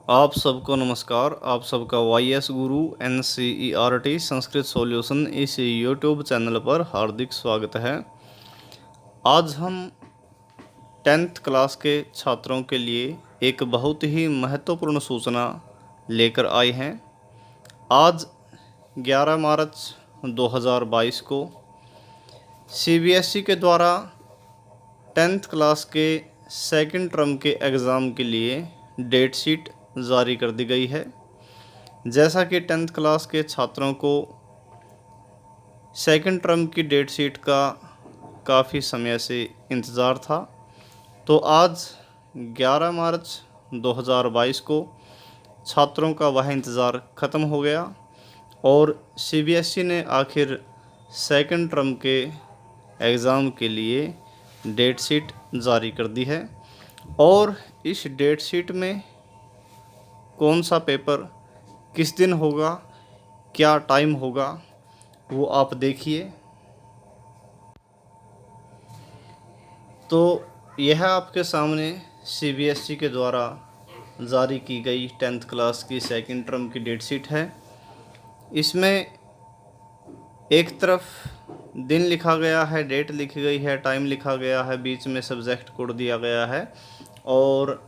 आप सबको नमस्कार। आप सबका YS गुरु NCERT संस्कृत सॉल्यूशन इस यूट्यूब चैनल पर हार्दिक स्वागत है। आज हम 10th क्लास के छात्रों के लिए एक बहुत ही महत्वपूर्ण सूचना लेकर आए हैं। आज 11 मार्च 2022 को CBSE के द्वारा 10th क्लास के सेकंड टर्म के एग्ज़ाम के लिए डेट शीट जारी कर दी गई है। जैसा कि 10th क्लास के छात्रों को सेकंड टर्म की डेट शीट का काफ़ी समय से इंतज़ार था, तो आज 11 मार्च 2022 को छात्रों का वह इंतज़ार ख़त्म हो गया और CBSE ने आखिर सेकंड टर्म के एग्ज़ाम के लिए डेट शीट जारी कर दी है। और इस डेट शीट में कौन सा पेपर किस दिन होगा, क्या टाइम होगा, वो आप देखिए। तो यह आपके सामने CBSE के द्वारा जारी की गई 10th क्लास की सेकंड टर्म की डेट शीट है। इसमें एक तरफ दिन लिखा गया है, डेट लिखी गई है, टाइम लिखा गया है, बीच में सब्जेक्ट कोड दिया गया है और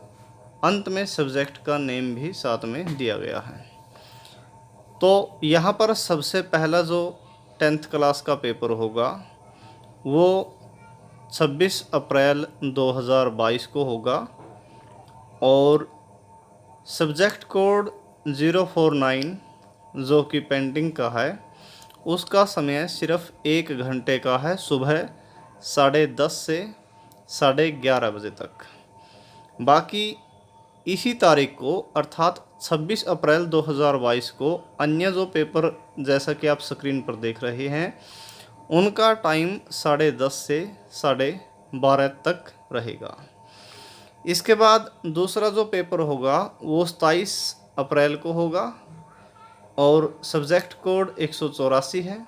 अंत में सब्जेक्ट का नेम भी साथ में दिया गया है। तो यहाँ पर सबसे पहला जो 10th क्लास का पेपर होगा वो 26 अप्रैल 2022 को होगा और सब्जेक्ट कोड 049 जो कि पेंटिंग का है, उसका समय सिर्फ 1 घंटे का है, सुबह 10:30 से 11:30 बजे तक। बाकी इसी तारीख को अर्थात 26 अप्रैल 2022 को अन्य जो पेपर जैसा कि आप स्क्रीन पर देख रहे हैं उनका टाइम 10:30 से 12:30 तक रहेगा। इसके बाद दूसरा जो पेपर होगा वो 27 अप्रैल को होगा और सब्जेक्ट कोड 184 है,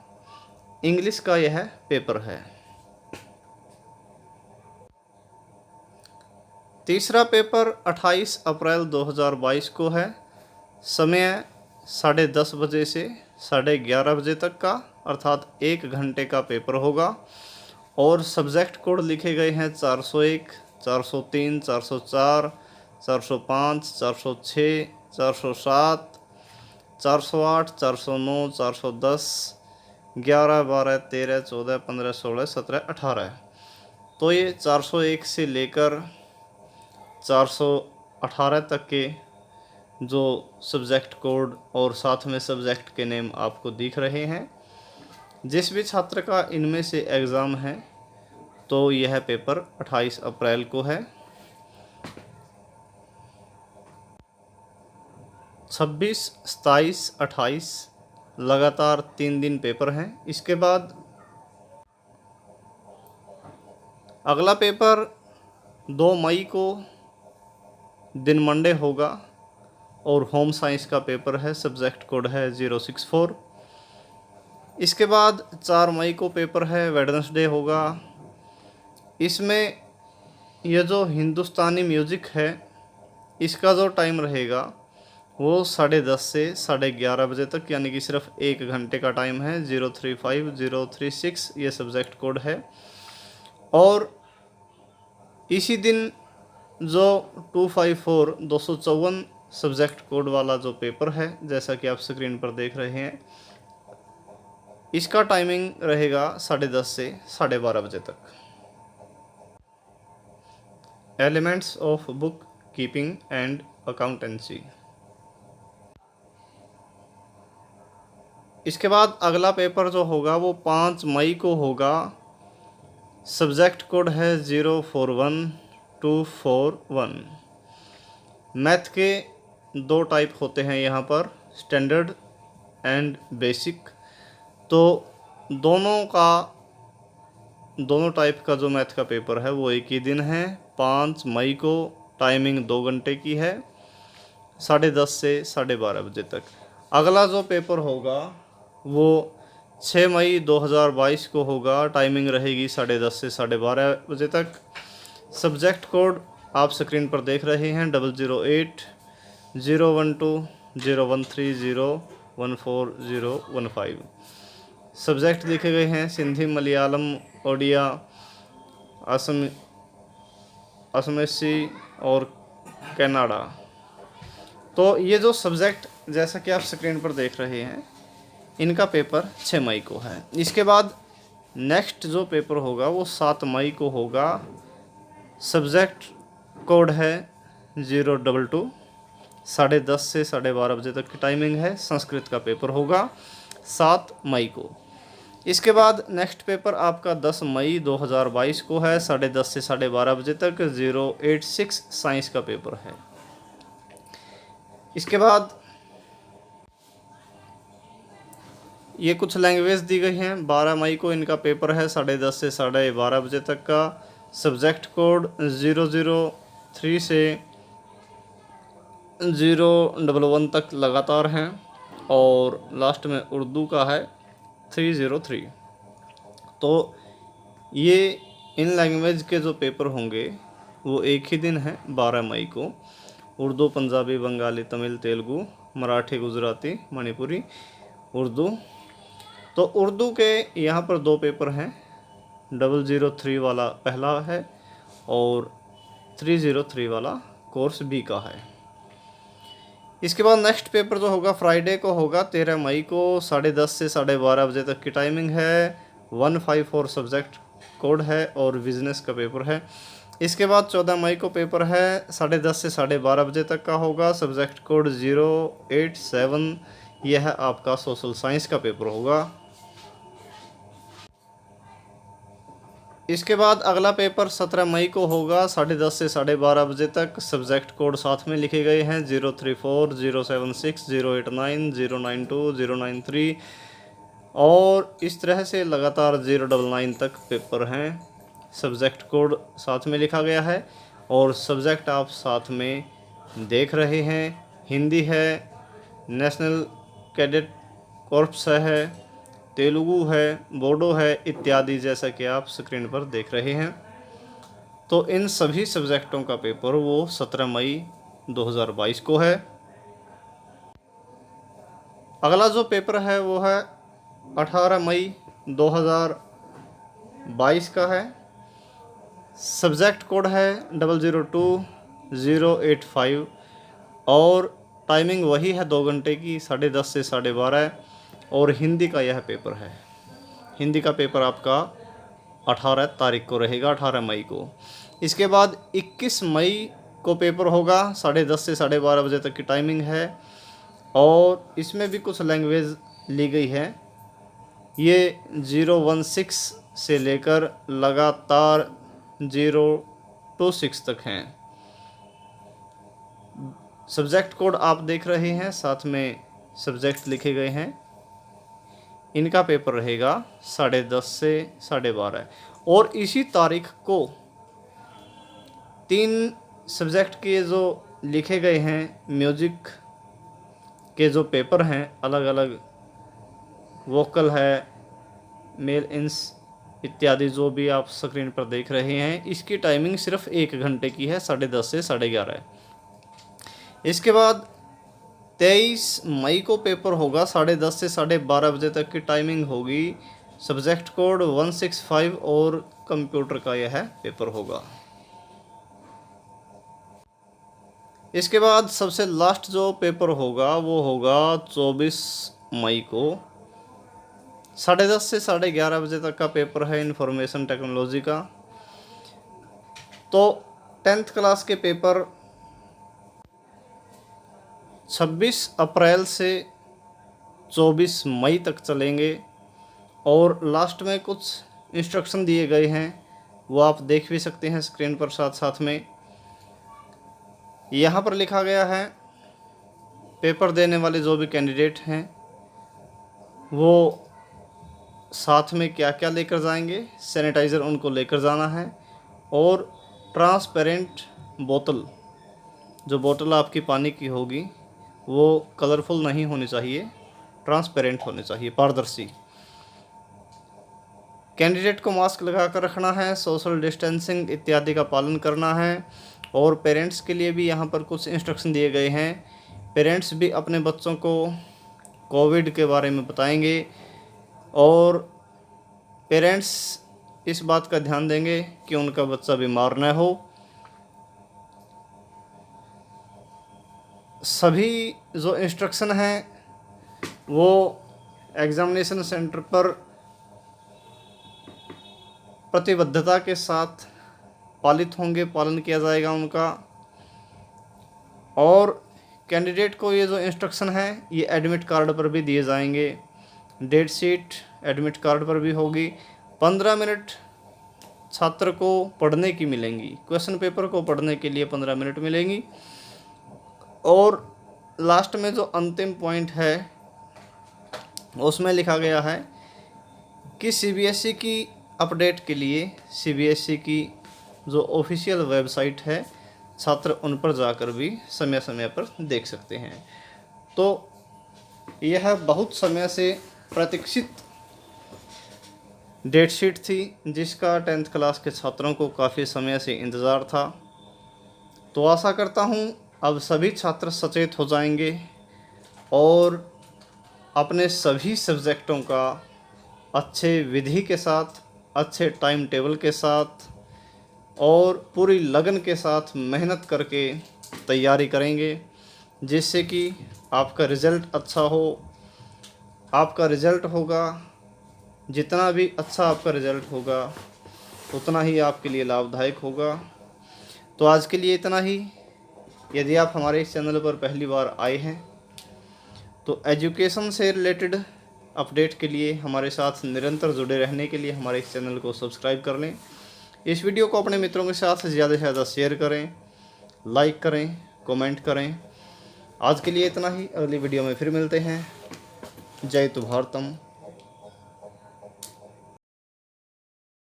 इंग्लिश का यह पेपर है। तीसरा पेपर 28 अप्रैल 2022 को है, समय 10:30 बजे से 11:30 बजे तक का, अर्थात 1 घंटे का पेपर होगा और सब्जेक्ट कोड लिखे गए हैं 401, 403, 404, 405, 406, 407, 408, 409, 410, 11, 12, 13, 14, 15, 16, 17, 18। तो ये 401 से लेकर 418 तक के जो सब्जेक्ट कोड और साथ में सब्जेक्ट के नेम आपको दिख रहे हैं। जिस भी छात्र का इनमें से एग्ज़ाम है तो यह पेपर 28 अप्रैल को है। 26, 27, 28 लगातार 3 दिन पेपर हैं। इसके बाद अगला पेपर 2 मई को दिन मंडे होगा और होम साइंस का पेपर है, सब्जेक्ट कोड है 064। इसके बाद 4 मई को पेपर है, वेडनेसडे होगा। इसमें यह जो हिंदुस्तानी म्यूज़िक है इसका जो टाइम रहेगा वो 10:30 से 11:30 बजे तक, यानी कि सिर्फ 1 घंटे का टाइम है। 035, 036 ये सब्जेक्ट कोड है। और इसी दिन जो 254 254 सब्जेक्ट कोड वाला जो पेपर है जैसा कि आप स्क्रीन पर देख रहे हैं, इसका टाइमिंग रहेगा 10:30 से 12:30 बजे तक। Elements of book keeping and accountancy. इसके बाद अगला पेपर जो होगा वो 5 मई को होगा, सब्जेक्ट कोड है 041, 241। मैथ के 2 टाइप होते हैं यहाँ पर, स्टैंडर्ड एंड बेसिक। तो दोनों टाइप का जो मैथ का पेपर है वो एक ही दिन है। 5 मई को टाइमिंग 2 घंटे की है, 10:30 से 12:30 बजे तक। अगला जो पेपर होगा वो 6 मई 2022 को होगा, टाइमिंग रहेगी 10:30 से 12:30 बजे तक। सब्जेक्ट कोड आप स्क्रीन पर देख रहे हैं 008, 012 013 014 015। सब्जेक्ट लिखे गए हैं सिंधी, मलयालम, ओडिया, असमीसी और कन्नड़ा। तो ये जो सब्जेक्ट जैसा कि आप स्क्रीन पर देख रहे हैं, इनका पेपर 6 मई को है। इसके बाद नेक्स्ट जो पेपर होगा वो 7 मई को होगा। सब्जेक्ट कोड है 022, 10:30 से 12:30 बजे तक की टाइमिंग है। संस्कृत का पेपर होगा 7 मई को। इसके बाद नेक्स्ट पेपर आपका 10 मई 2022 को है, 10:30 से 12:30 बजे तक। 086 साइंस का पेपर है। इसके बाद ये कुछ लैंग्वेज दी गई हैं। 12 मई को इनका पेपर है 10:30 से 12:30 बजे तक का। सब्जेक्ट कोड 003 से 011 तक लगातार हैं और लास्ट में उर्दू का है 303। तो ये इन लैंग्वेज के जो पेपर होंगे वो एक ही दिन है 12 मई को। उर्दू, पंजाबी, बंगाली, तमिल, तेलुगु, मराठी, गुजराती, मणिपुरी, उर्दू। तो उर्दू के यहाँ पर 2 पेपर हैं। 003 वाला पहला है और 303 वाला कोर्स बी का है। इसके बाद नेक्स्ट पेपर जो होगा फ्राइडे को होगा 13 मई को, 10:30 से 12:30 बजे तक की टाइमिंग है। 154 सब्जेक्ट कोड है और बिजनेस का पेपर है। इसके बाद 14 मई को पेपर है 10:30 से 12:30 बजे तक का होगा। सब्जेक्ट कोड 087, यह है आपका सोशल साइंस का पेपर होगा। इसके बाद अगला पेपर 17 मई को होगा 10:30 से 12:30 बजे तक। सब्जेक्ट कोड साथ में लिखे गए हैं 034, 076, 089, 092, 093 और इस तरह से लगातार 099 तक पेपर हैं। सब्जेक्ट कोड साथ में लिखा गया है और सब्जेक्ट आप साथ में देख रहे हैं। हिंदी है, नेशनल कैडेट कॉर्प्स है, तेलुगु है, बोडो है इत्यादि, जैसा कि आप स्क्रीन पर देख रहे हैं। तो इन सभी सब्जेक्टों का पेपर वो 17 मई 2022 को है। अगला जो पेपर है वो है 18 मई 2022 का है। सब्जेक्ट कोड है 002, 085 और टाइमिंग वही है 2 घंटे की, 10:30 से 12:30 और हिंदी का यह पेपर है। हिंदी का पेपर आपका 18 तारीख को रहेगा, 18 मई को। इसके बाद 21 मई को पेपर होगा, 10:30 से 12:30 बजे तक की टाइमिंग है और इसमें भी कुछ लैंग्वेज ली गई है। ये 016 से लेकर लगातार 026 तक हैं। सब्जेक्ट कोड आप देख रहे हैं, साथ में सब्जेक्ट लिखे गए हैं। इनका पेपर रहेगा 10:30 से 12:30 और इसी तारीख को 3 सब्जेक्ट के जो लिखे गए हैं म्यूजिक के जो पेपर हैं, अलग अलग वोकल है, मेल इंस इत्यादि, जो भी आप स्क्रीन पर देख रहे हैं, इसकी टाइमिंग सिर्फ 1 घंटे की है, 10:30 से 11:30। इसके बाद 23 मई को पेपर होगा, 10:30 से 12:30 बजे तक की टाइमिंग होगी। सब्जेक्ट कोड 165 और कंप्यूटर का यह पेपर होगा। इसके बाद सबसे लास्ट जो पेपर होगा वो होगा 24 मई को, 10:30 से 11:30 बजे तक का पेपर है इंफॉर्मेशन टेक्नोलॉजी का। तो 10th क्लास के पेपर 26 अप्रैल से 24 मई तक चलेंगे और लास्ट में कुछ इंस्ट्रक्शन दिए गए हैं, वो आप देख भी सकते हैं स्क्रीन पर साथ साथ में। यहाँ पर लिखा गया है पेपर देने वाले जो भी कैंडिडेट हैं वो साथ में क्या क्या लेकर जाएंगे। सैनिटाइज़र उनको लेकर जाना है और ट्रांसपेरेंट बोतल, जो बोतल आपकी पानी की होगी वो कलरफुल नहीं होनी चाहिए, ट्रांसपेरेंट होनी चाहिए, पारदर्शी। कैंडिडेट को मास्क लगा कर रखना है, सोशल डिस्टेंसिंग इत्यादि का पालन करना है और पेरेंट्स के लिए भी यहाँ पर कुछ इंस्ट्रक्शन दिए गए हैं पेरेंट्स भी अपने बच्चों को कोविड के बारे में बताएंगे और पेरेंट्स इस बात का ध्यान देंगे कि उनका बच्चा बीमार न हो। सभी जो इंस्ट्रक्शन हैं वो एग्ज़ामिनेशन सेंटर पर प्रतिबद्धता के साथ पालित होंगे, पालन किया जाएगा उनका। और कैंडिडेट को ये जो इंस्ट्रक्शन है ये एडमिट कार्ड पर भी दिए जाएंगे। डेट शीट एडमिट कार्ड पर भी होगी। 15 मिनट छात्र को पढ़ने की मिलेंगी, क्वेश्चन पेपर को पढ़ने के लिए 15 मिनट मिलेंगी। और लास्ट में जो अंतिम पॉइंट है उसमें लिखा गया है कि सीबीएसई की अपडेट के लिए सीबीएसई की जो ऑफिशियल वेबसाइट है छात्र उन पर जाकर भी समय समय पर देख सकते हैं। तो यह बहुत समय से प्रतीक्षित डेट शीट थी जिसका 10th क्लास के छात्रों को काफ़ी समय से इंतज़ार था। तो आशा करता हूँ अब सभी छात्र सचेत हो जाएंगे और अपने सभी सब्जेक्टों का अच्छे विधि के साथ, अच्छे टाइम टेबल के साथ और पूरी लगन के साथ मेहनत करके तैयारी करेंगे, जिससे कि आपका रिज़ल्ट अच्छा हो। आपका रिज़ल्ट होगा, जितना भी अच्छा आपका रिज़ल्ट होगा उतना ही आपके लिए लाभदायक होगा। तो आज के लिए इतना ही। यदि आप हमारे इस चैनल पर पहली बार आए हैं तो एजुकेशन से रिलेटेड अपडेट के लिए हमारे साथ निरंतर जुड़े रहने के लिए हमारे इस चैनल को सब्सक्राइब कर लें। इस वीडियो को अपने मित्रों के साथ ज़्यादा से ज़्यादा शेयर करें, लाइक करें, कमेंट करें। आज के लिए इतना ही। अगली वीडियो में फिर मिलते हैं। जय तु भारतम।